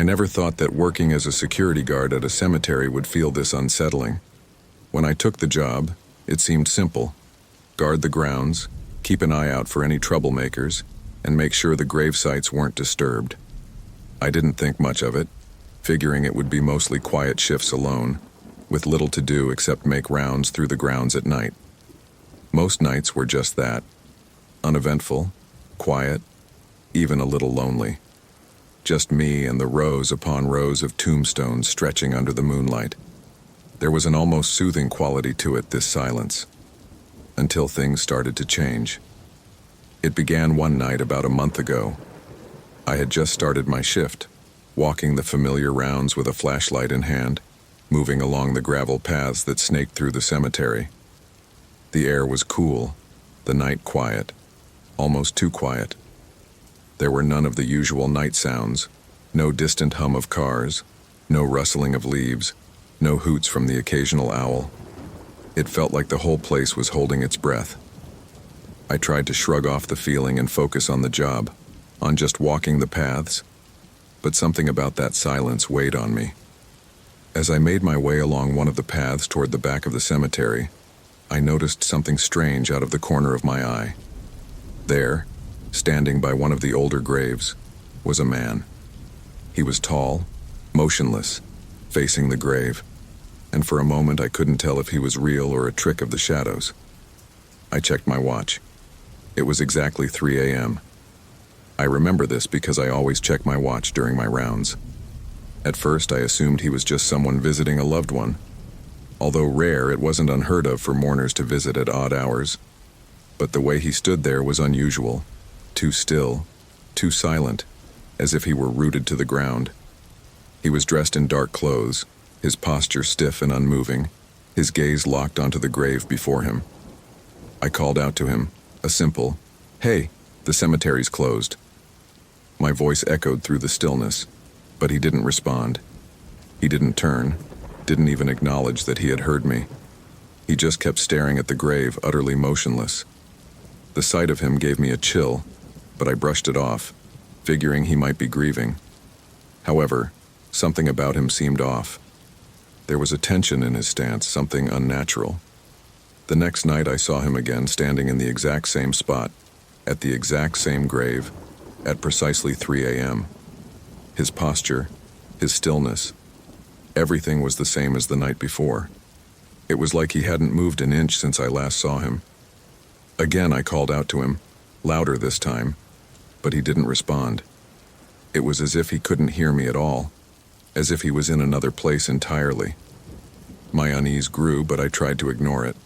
I never thought that working as a security guard at a cemetery would feel this unsettling. When I took the job, it seemed simple. Guard the grounds, keep an eye out for any troublemakers, and make sure the grave sites weren't disturbed. I didn't think much of it, figuring it would be mostly quiet shifts alone, with little to do except make rounds through the grounds at night. Most nights were just that, uneventful, quiet, even a little lonely. Just me and the rows upon rows of tombstones stretching under the moonlight. There was an almost soothing quality to it, this silence, until things started to change. It began one night about a month ago. I had just started my shift, walking the familiar rounds with a flashlight in hand, moving along the gravel paths that snaked through the cemetery. The air was cool, the night quiet, almost too quiet. There were none of the usual night sounds, no distant hum of cars, no rustling of leaves, no hoots from the occasional owl. It felt like the whole place was holding its breath. I tried to shrug off the feeling and focus on the job, on just walking the paths, but something about that silence weighed on me. As I made my way along one of the paths toward the back of the cemetery, I noticed something strange out of the corner of my eye. There, standing by one of the older graves, was a man. He was tall, motionless, facing the grave, and for a moment I couldn't tell if he was real or a trick of the shadows. I checked my watch. It was exactly 3 a.m. I remember this because I always check my watch during my rounds. At first, I assumed he was just someone visiting a loved one. Although rare, it wasn't unheard of for mourners to visit at odd hours. But the way he stood there was unusual. Too still, too silent, as if he were rooted to the ground. He was dressed in dark clothes, his posture stiff and unmoving, his gaze locked onto the grave before him. I called out to him, a simple, "Hey, the cemetery's closed." My voice echoed through the stillness, but he didn't respond. He didn't turn, didn't even acknowledge that he had heard me. He just kept staring at the grave, utterly motionless. The sight of him gave me a chill, but I brushed it off, figuring he might be grieving. However, something about him seemed off. There was a tension in his stance, something unnatural. The next night I saw him again, standing in the exact same spot, at the exact same grave, at precisely 3 a.m. His posture, his stillness, everything was the same as the night before. It was like he hadn't moved an inch since I last saw him. Again I called out to him, louder this time, but he didn't respond. It was as if he couldn't hear me at all, as if he was in another place entirely. My unease grew, but I tried to ignore it.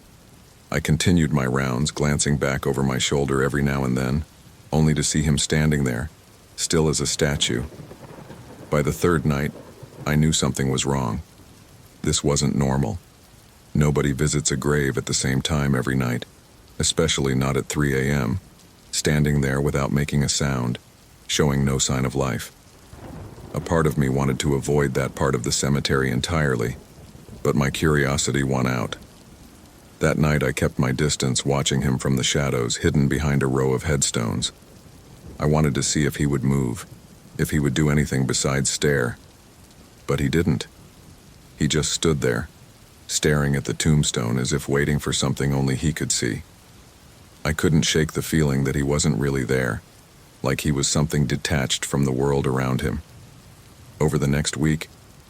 I continued my rounds, glancing back over my shoulder every now and then, only to see him standing there, still as a statue. By the third night, I knew something was wrong. This wasn't normal. Nobody visits a grave at the same time every night, especially not at 3 a.m., standing there without making a sound, showing no sign of life. A part of me wanted to avoid that part of the cemetery entirely, but my curiosity won out. That night I kept my distance, watching him from the shadows, hidden behind a row of headstones. I wanted to see if he would move, if he would do anything besides stare. But he didn't. He just stood there, staring at the tombstone as if waiting for something only he could see. I couldn't shake the feeling that he wasn't really there, like he was something detached from the world around him. Over the next week,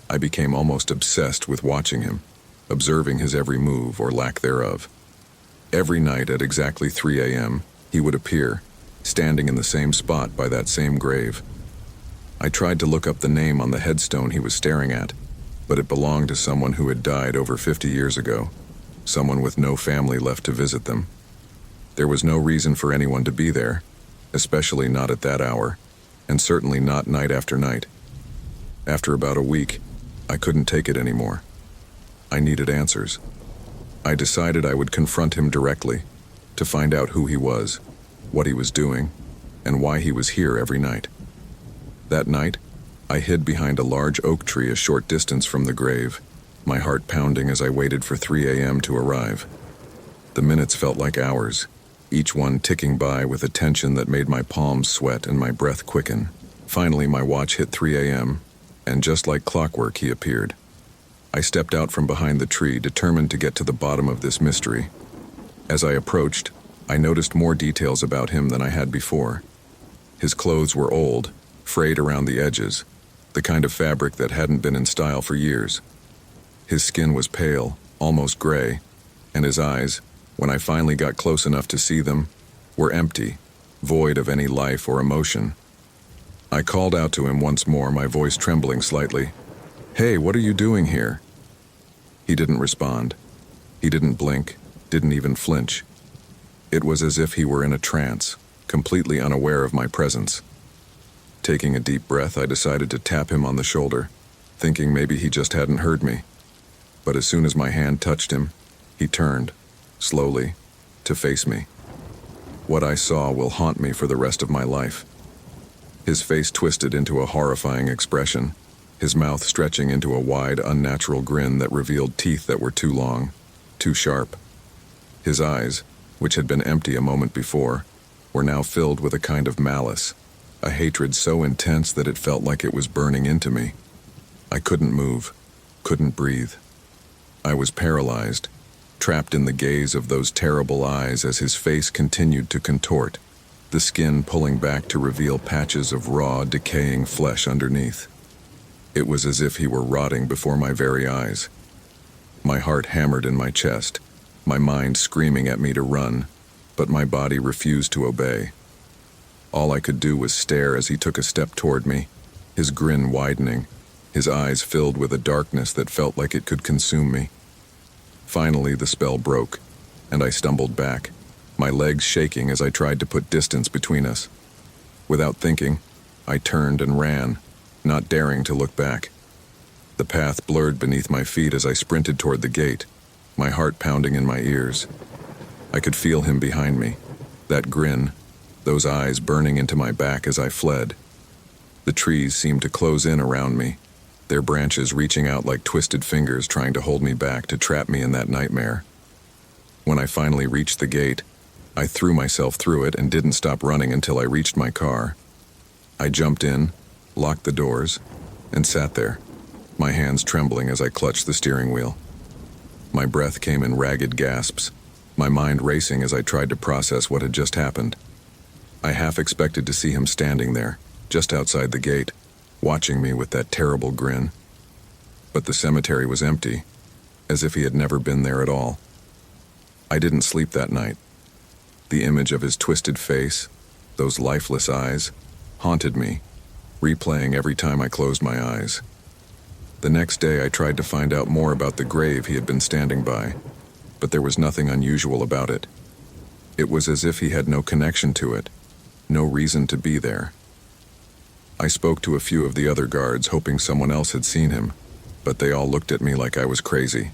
I became almost obsessed with watching him, observing his every move or lack thereof. Every night at exactly 3 a.m., he would appear, standing in the same spot by that same grave. I tried to look up the name on the headstone he was staring at, but it belonged to someone who had died over 50 years ago, someone with no family left to visit them. There was no reason for anyone to be there, especially not at that hour, and certainly not night after night. After about a week, I couldn't take it anymore. I needed answers. I decided I would confront him directly, to find out who he was, what he was doing, and why he was here every night. That night, I hid behind a large oak tree a short distance from the grave, my heart pounding as I waited for 3 a.m. to arrive. The minutes felt like hours, each one ticking by with a tension that made my palms sweat and my breath quicken. Finally, my watch hit 3 a.m., and just like clockwork he appeared. I stepped out from behind the tree, determined to get to the bottom of this mystery. As I approached, I noticed more details about him than I had before. His clothes were old, frayed around the edges, the kind of fabric that hadn't been in style for years. His skin was pale, almost gray, and his eyes, when I finally got close enough to see them, were empty, void of any life or emotion. I called out to him once more, my voice trembling slightly. "Hey, what are you doing here?" He didn't respond. He didn't blink, didn't even flinch. It was as if he were in a trance, completely unaware of my presence. Taking a deep breath, I decided to tap him on the shoulder, thinking maybe he just hadn't heard me. But as soon as my hand touched him, he turned, slowly, to face me. What I saw will haunt me for the rest of my life. His face twisted into a horrifying expression, his mouth stretching into a wide, unnatural grin that revealed teeth that were too long, too sharp. His eyes, which had been empty a moment before, were now filled with a kind of malice, a hatred so intense that it felt like it was burning into me. I couldn't move, couldn't breathe. I was paralyzed, trapped in the gaze of those terrible eyes as his face continued to contort, the skin pulling back to reveal patches of raw, decaying flesh underneath. It was as if he were rotting before my very eyes. My heart hammered in my chest, my mind screaming at me to run, but my body refused to obey. All I could do was stare as he took a step toward me, his grin widening, his eyes filled with a darkness that felt like it could consume me. Finally, the spell broke, and I stumbled back, my legs shaking as I tried to put distance between us. Without thinking, I turned and ran, not daring to look back. The path blurred beneath my feet as I sprinted toward the gate, my heart pounding in my ears. I could feel him behind me, that grin, those eyes burning into my back as I fled. The trees seemed to close in around me, their branches reaching out like twisted fingers trying to hold me back, to trap me in that nightmare. When I finally reached the gate, I threw myself through it and didn't stop running until I reached my car. I jumped in, locked the doors, and sat there, my hands trembling as I clutched the steering wheel. My breath came in ragged gasps, my mind racing as I tried to process what had just happened. I half expected to see him standing there, just outside the gate, watching me with that terrible grin. But the cemetery was empty, as if he had never been there at all. I didn't sleep that night. The image of his twisted face, those lifeless eyes, haunted me, replaying every time I closed my eyes. The next day I tried to find out more about the grave he had been standing by, but there was nothing unusual about it. It was as if he had no connection to it, no reason to be there. I spoke to a few of the other guards, hoping someone else had seen him, but they all looked at me like I was crazy.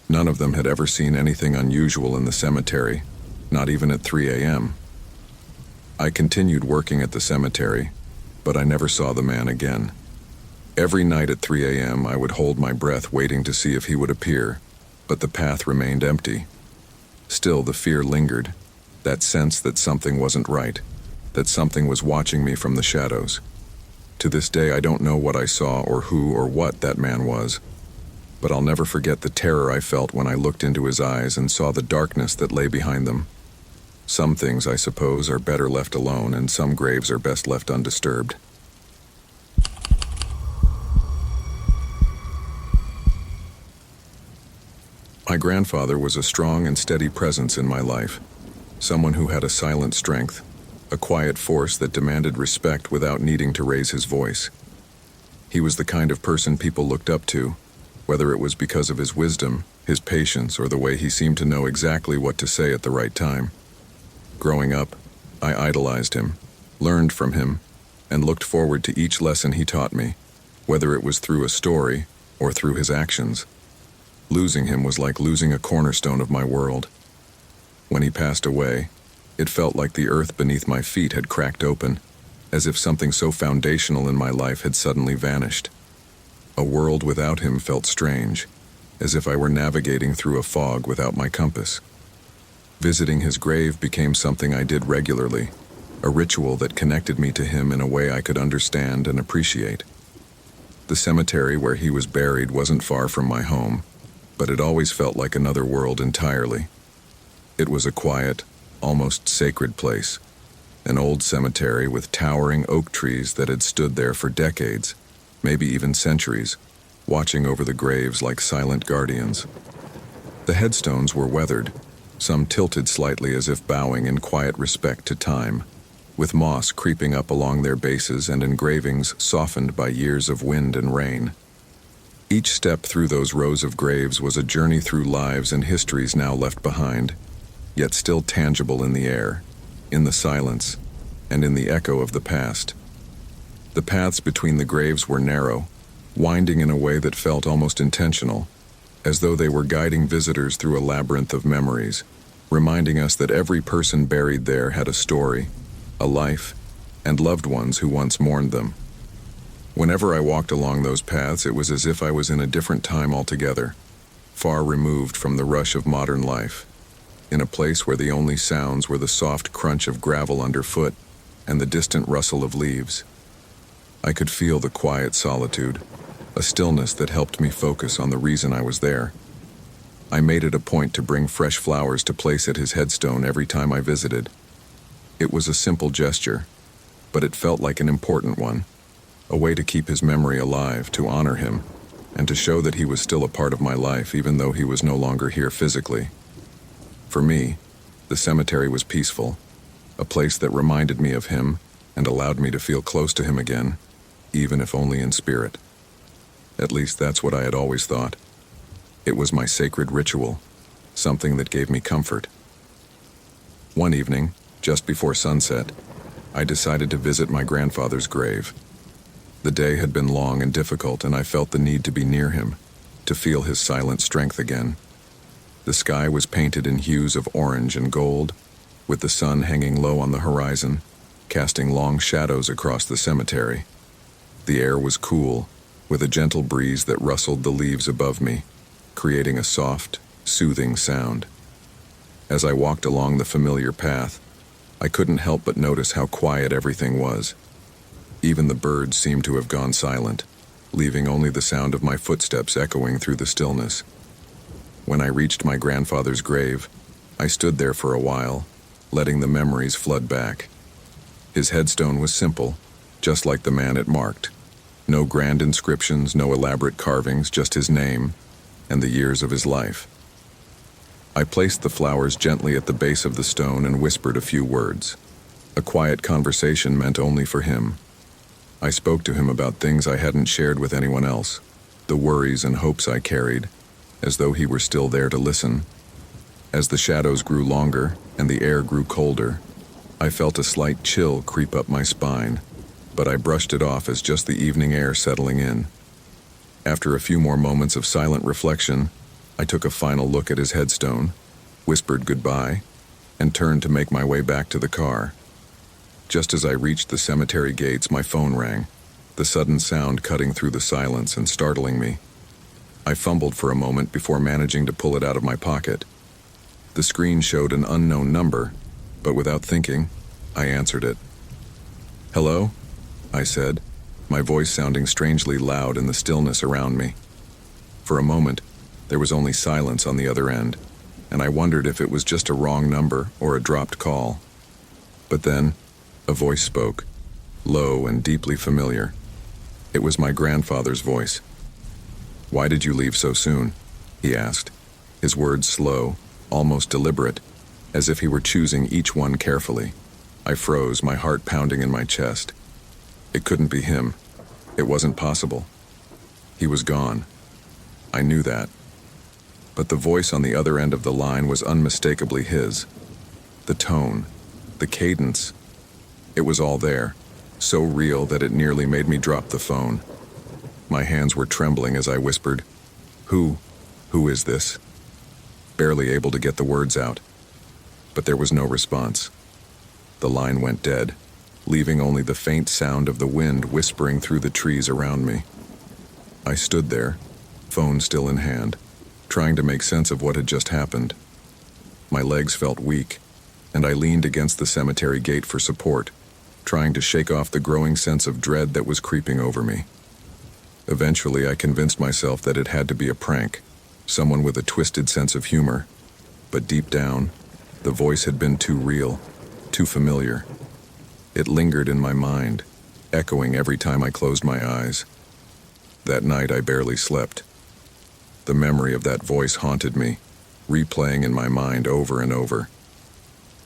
None of them had ever seen anything unusual in the cemetery, not even at 3 a.m. I continued working at the cemetery, but I never saw the man again. Every night at 3 a.m. I would hold my breath waiting to see if he would appear, but the path remained empty. Still, the fear lingered, that sense that something wasn't right, that something was watching me from the shadows. To this day, I don't know what I saw or who or what that man was, but I'll never forget the terror I felt when I looked into his eyes and saw the darkness that lay behind them. Some things, I suppose, are better left alone, and some graves are best left undisturbed. My grandfather was a strong and steady presence in my life, someone who had a silent strength, a quiet force that demanded respect without needing to raise his voice. He was the kind of person people looked up to, whether it was because of his wisdom, his patience, or the way he seemed to know exactly what to say at the right time. Growing up, I idolized him, learned from him, and looked forward to each lesson he taught me, whether it was through a story or through his actions. Losing him was like losing a cornerstone of my world. When he passed away, it felt like the earth beneath my feet had cracked open, as if something so foundational in my life had suddenly vanished. A world without him felt strange, as if I were navigating through a fog without my compass. Visiting his grave became something I did regularly, a ritual that connected me to him in a way I could understand and appreciate. The cemetery where he was buried wasn't far from my home, but it always felt like another world entirely. It was a quiet, almost sacred place, an old cemetery with towering oak trees that had stood there for decades, maybe even centuries, watching over the graves like silent guardians. The headstones were weathered, some tilted slightly as if bowing in quiet respect to time, with moss creeping up along their bases and engravings softened by years of wind and rain. Each step through those rows of graves was a journey through lives and histories now left behind, yet still tangible in the air, in the silence, and in the echo of the past. The paths between the graves were narrow, winding in a way that felt almost intentional, as though they were guiding visitors through a labyrinth of memories, reminding us that every person buried there had a story, a life, and loved ones who once mourned them. Whenever I walked along those paths, it was as if I was in a different time altogether, far removed from the rush of modern life, in a place where the only sounds were the soft crunch of gravel underfoot and the distant rustle of leaves. I could feel the quiet solitude, a stillness that helped me focus on the reason I was there. I made it a point to bring fresh flowers to place at his headstone every time I visited. It was a simple gesture, but it felt like an important one, a way to keep his memory alive, to honor him, and to show that he was still a part of my life even though he was no longer here physically. For me, the cemetery was peaceful, a place that reminded me of him and allowed me to feel close to him again, even if only in spirit. At least that's what I had always thought. It was my sacred ritual, something that gave me comfort. One evening, just before sunset, I decided to visit my grandfather's grave. The day had been long and difficult, and I felt the need to be near him, to feel his silent strength again. The sky was painted in hues of orange and gold, with the sun hanging low on the horizon, casting long shadows across the cemetery. The air was cool, with a gentle breeze that rustled the leaves above me, creating a soft, soothing sound. As I walked along the familiar path, I couldn't help but notice how quiet everything was. Even the birds seemed to have gone silent, leaving only the sound of my footsteps echoing through the stillness. When I reached my grandfather's grave, I stood there for a while, letting the memories flood back. His headstone was simple, just like the man it marked. No grand inscriptions, no elaborate carvings, just his name and the years of his life. I placed the flowers gently at the base of the stone and whispered a few words. A quiet conversation meant only for him. I spoke to him about things I hadn't shared with anyone else, the worries and hopes I carried, as though he were still there to listen. As the shadows grew longer and the air grew colder, I felt a slight chill creep up my spine, but I brushed it off as just the evening air settling in. After a few more moments of silent reflection, I took a final look at his headstone, whispered goodbye, and turned to make my way back to the car. Just as I reached the cemetery gates, my phone rang, the sudden sound cutting through the silence and startling me. I fumbled for a moment before managing to pull it out of my pocket. The screen showed an unknown number, but without thinking, I answered it. "Hello?" I said, my voice sounding strangely loud in the stillness around me. For a moment, there was only silence on the other end, and I wondered if it was just a wrong number or a dropped call. But then, a voice spoke, low and deeply familiar. It was my grandfather's voice. "Why did you leave so soon?" he asked, his words slow, almost deliberate, as if he were choosing each one carefully. I froze, my heart pounding in my chest. It couldn't be him. It wasn't possible. He was gone. I knew that. But the voice on the other end of the line was unmistakably his. The tone, the cadence. It was all there, so real that it nearly made me drop the phone. My hands were trembling as I whispered, Who is this?" Barely able to get the words out. But there was no response. The line went dead, leaving only the faint sound of the wind whispering through the trees around me. I stood there, phone still in hand, trying to make sense of what had just happened. My legs felt weak, and I leaned against the cemetery gate for support, trying to shake off the growing sense of dread that was creeping over me. Eventually, I convinced myself that it had to be a prank, someone with a twisted sense of humor. But deep down, the voice had been too real, too familiar. It lingered in my mind, echoing every time I closed my eyes. That night, I barely slept. The memory of that voice haunted me, replaying in my mind over and over.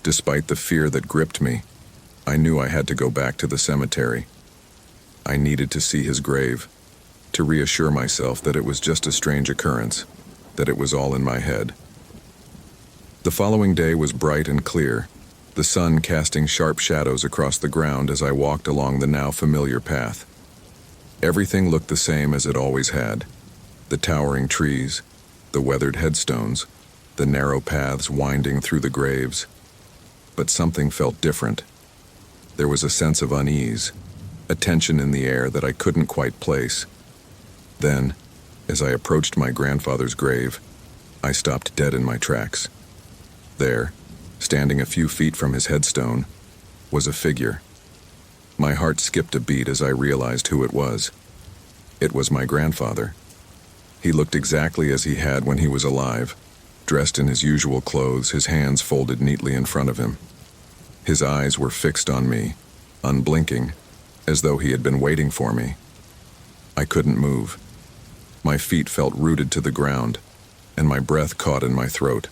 Despite the fear that gripped me, I knew I had to go back to the cemetery. I needed to see his grave, to reassure myself that it was just a strange occurrence, that it was all in my head. The following day was bright and clear, the sun casting sharp shadows across the ground as I walked along the now familiar path. Everything looked the same as it always had. The towering trees, the weathered headstones, the narrow paths winding through the graves. But something felt different. There was a sense of unease, a tension in the air that I couldn't quite place. Then, as I approached my grandfather's grave, I stopped dead in my tracks. There, standing a few feet from his headstone, was a figure. My heart skipped a beat as I realized who it was. It was my grandfather. He looked exactly as he had when he was alive, dressed in his usual clothes, his hands folded neatly in front of him. His eyes were fixed on me, unblinking, as though he had been waiting for me. I couldn't move. My feet felt rooted to the ground, and my breath caught in my throat.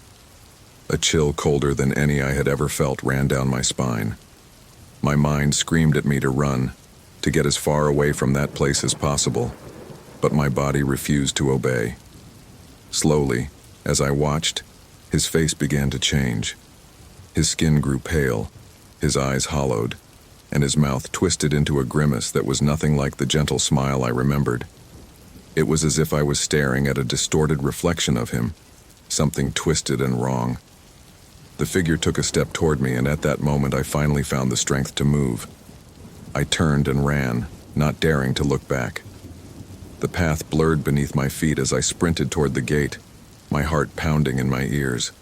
A chill colder than any I had ever felt ran down my spine. My mind screamed at me to run, to get as far away from that place as possible, but my body refused to obey. Slowly, as I watched, his face began to change. His skin grew pale, his eyes hollowed, and his mouth twisted into a grimace that was nothing like the gentle smile I remembered. It was as if I was staring at a distorted reflection of him, something twisted and wrong. The figure took a step toward me, and at that moment I finally found the strength to move. I turned and ran, not daring to look back. The path blurred beneath my feet as I sprinted toward the gate, my heart pounding in my ears.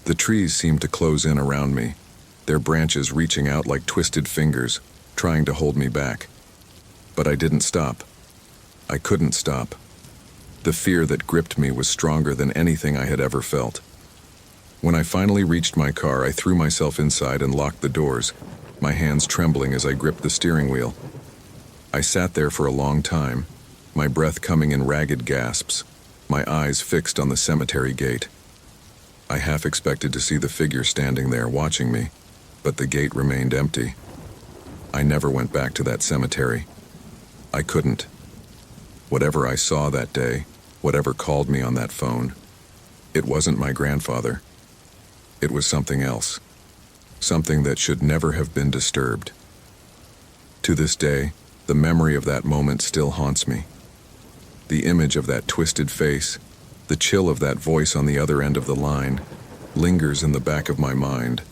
The trees seemed to close in around me, their branches reaching out like twisted fingers, trying to hold me back. But I didn't stop. I couldn't stop. The fear that gripped me was stronger than anything I had ever felt. When I finally reached my car, I threw myself inside and locked the doors, my hands trembling as I gripped the steering wheel. I sat there for a long time, my breath coming in ragged gasps, my eyes fixed on the cemetery gate. I half expected to see the figure standing there watching me, but the gate remained empty. I never went back to that cemetery. I couldn't. Whatever I saw that day, whatever called me on that phone, it wasn't my grandfather. It was something else. Something that should never have been disturbed. To this day, the memory of that moment still haunts me. The image of that twisted face, the chill of that voice on the other end of the line, lingers in the back of my mind,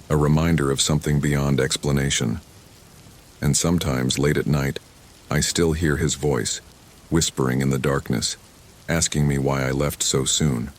a reminder of something beyond explanation. And sometimes, late at night, I still hear his voice, whispering in the darkness, asking me why I left so soon.